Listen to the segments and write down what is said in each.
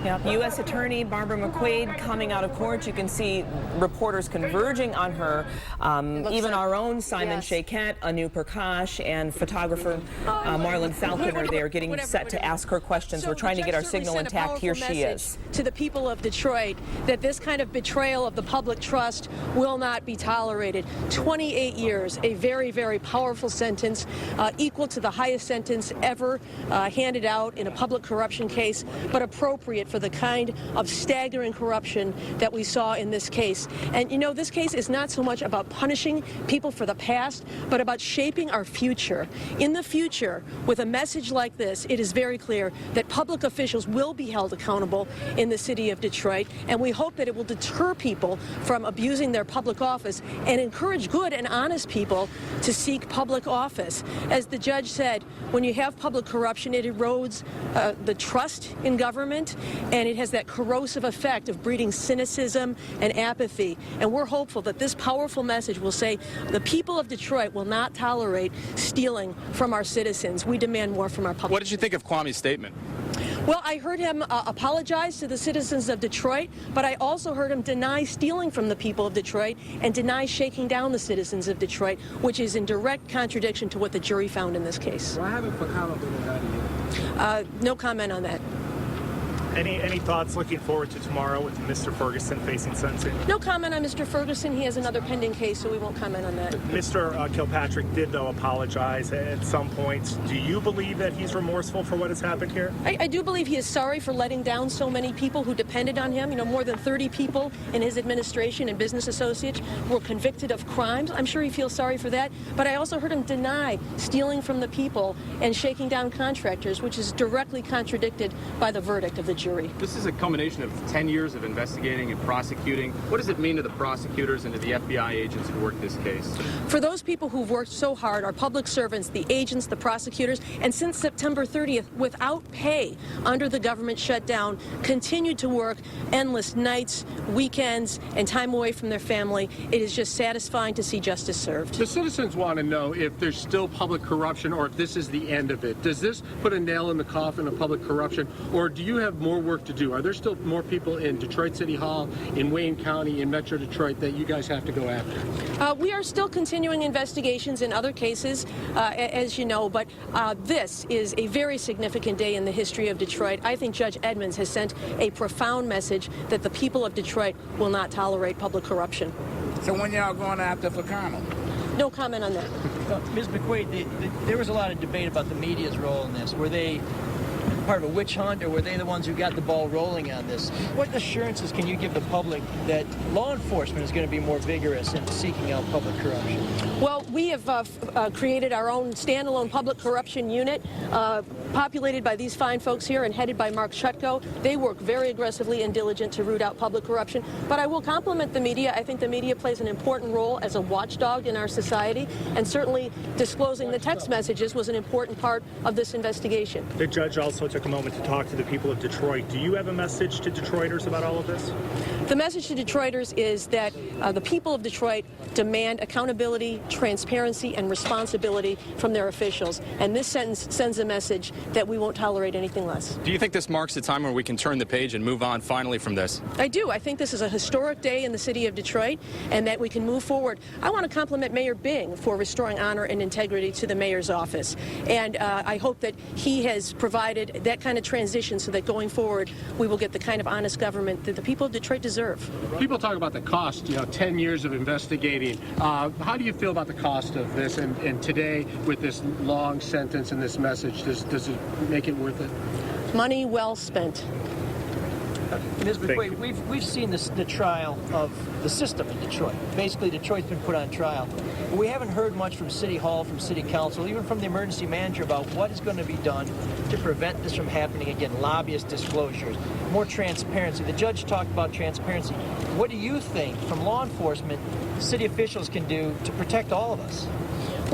Yep. U.S. Attorney Barbara McQuade coming out of court. You can see reporters converging on her. Even our own Simon Shayket, Anu Prakash, and photographer Marlon Falconer, they are getting set to ask her questions. So we're trying to get our signal intact. Here she is. To the people of Detroit, that this kind of betrayal of the public trust will not be tolerated. 28 years, a very, very powerful sentence, equal to the highest sentence ever handed out in a public corruption case, but appropriate for the kind of staggering corruption that we saw in this case. And you know, this case is not so much about punishing people for the past, but about shaping our future. In the future, with a message like this, it is very clear that public officials will be held accountable in the city of Detroit, and we hope that it will deter people from abusing their public office and encourage good and honest people to seek public office. As the judge said, when you have public corruption, it erodes the trust in government, and it has that corrosive effect of breeding cynicism and apathy. And we're hopeful that this powerful message will say the people of Detroit will not tolerate stealing from our citizens. We demand more from our public. What did you think of Kwame's statement? Well, I heard him apologize to the citizens of Detroit, but I also heard him deny stealing from the people of Detroit and deny shaking down the citizens of Detroit, which is in direct contradiction to what the jury found in this case. Why haven't Kwame been indicted yet? No comment on that. Any thoughts looking forward to tomorrow with Mr. Ferguson facing sentencing? No comment on Mr. Ferguson. He has another pending case, so we won't comment on that. Mr. Kilpatrick did, though, apologize at some point. Do you believe that he's remorseful for what has happened here? I do believe he is sorry for letting down so many people who depended on him. You know, more than 30 people in his administration and business associates were convicted of crimes. I'm sure he feels sorry for that. But I also heard him deny stealing from the people and shaking down contractors, which is directly contradicted by the verdict of the jury. This is a culmination of 10 years of investigating and prosecuting. What does it mean to the prosecutors and to the FBI agents who worked this case? For those people who've worked so hard, our public servants, the agents, the prosecutors, and since September 30th, without pay under the government shutdown, continued to work endless nights, weekends, and time away from their family, it is just satisfying to see justice served. The citizens want to know if there's still public corruption or if this is the end of it. Does this put a nail in the coffin of public corruption, or do you have more work to do? Are there still more people in Detroit City Hall, in Wayne County, in Metro Detroit that you guys have to go after? We are still continuing investigations in other cases, as you know, but this is a very significant day in the history of Detroit. I think Judge Edmonds has sent a profound message that the people of Detroit will not tolerate public corruption. So when y'all going after Kwame? No comment on that. Ms. McQuade, there was a lot of debate about the media's role in this. Were they part of a witch hunt, or were they the ones who got the ball rolling on this? What assurances can you give the public that law enforcement is going to be more vigorous in seeking out public corruption? Well, we have created our own standalone public corruption unit, populated by these fine folks here and headed by Mark Chutko. They work very aggressively and diligent to root out public corruption. But I will compliment the media. I think the media plays an important role as a watchdog in our society, and certainly disclosing the text messages was an important part of this investigation. The judge also took a moment to talk to the people of Detroit. Do you have a message to Detroiters about all of this? The message to Detroiters is that the people of Detroit demand accountability, transparency, and responsibility from their officials. And this sentence sends a message that we won't tolerate anything less. Do you think this marks the time where we can turn the page and move on finally from this? I do. I think this is a historic day in the city of Detroit, and that we can move forward. I want to compliment Mayor Bing for restoring honor and integrity to the mayor's office. And I hope that he has provided that kind of transition so that going forward we will get the kind of honest government that the people of Detroit deserve. People talk about the cost, 10 years of investigating. How do you feel about the cost of this, and today with this long sentence and this message, does it make it worth it? Money well spent. Ms. McQuade, we've seen the trial of the system in Detroit. Basically, Detroit's been put on trial. But we haven't heard much from City Hall, from City Council, even from the emergency manager about what is going to be done to prevent this from happening again. Lobbyist disclosures, more transparency. The judge talked about transparency. What do you think, from law enforcement, city officials can do to protect all of us?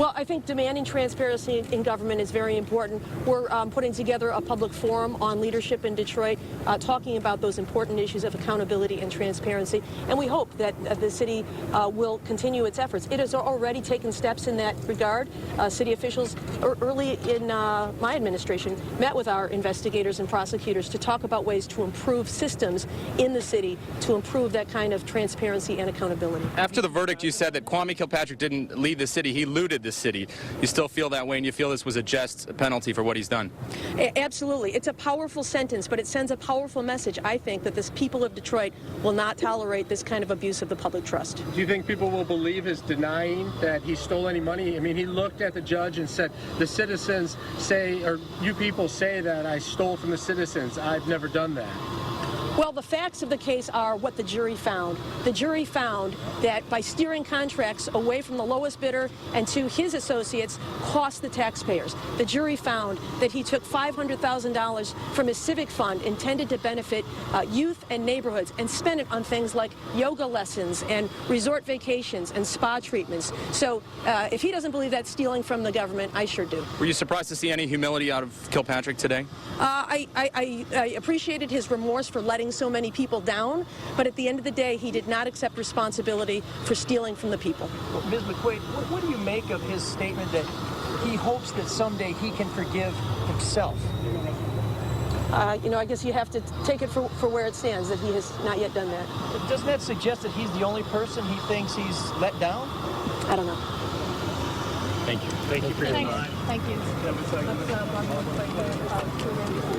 Well, I think demanding transparency in government is very important. We're putting together a public forum on leadership in Detroit, talking about those important issues of accountability and transparency. And we hope that the city will continue its efforts. It has already taken steps in that regard. City officials early in my administration met with our investigators and prosecutors to talk about ways to improve systems in the city to improve that kind of transparency and accountability. After the verdict, you said that Kwame Kilpatrick didn't leave the city, he looted the city. You still feel that way, and you feel this was a just penalty for what he's done? Absolutely. It's a powerful sentence, but it sends a powerful message, I think, that the people of Detroit will not tolerate this kind of abuse of the public trust. Do you think people will believe his denying that he stole any money? I mean, he looked at the judge and said, the citizens say, or you people say that I stole from the citizens. I've never done that. Well, the facts of the case are what the jury found. The jury found that by steering contracts away from the lowest bidder and to his associates cost the taxpayers. The jury found that he took $500,000 from his civic fund intended to benefit youth and neighborhoods and spent it on things like yoga lessons and resort vacations and spa treatments. So if he doesn't believe that's stealing from the government, I sure do. Were you surprised to see any humility out of Kilpatrick today? I appreciated his remorse for letting so many people down, but at the end of the day, he did not accept responsibility for stealing from the people. Well, Ms. McQuade, what do you make of his statement that he hopes that someday he can forgive himself? You know, I guess you have to take it for where it stands, that he has not yet done that. Doesn't that suggest that he's the only person he thinks he's let down? I don't know. Thank you. Thank you for your time. Thank you.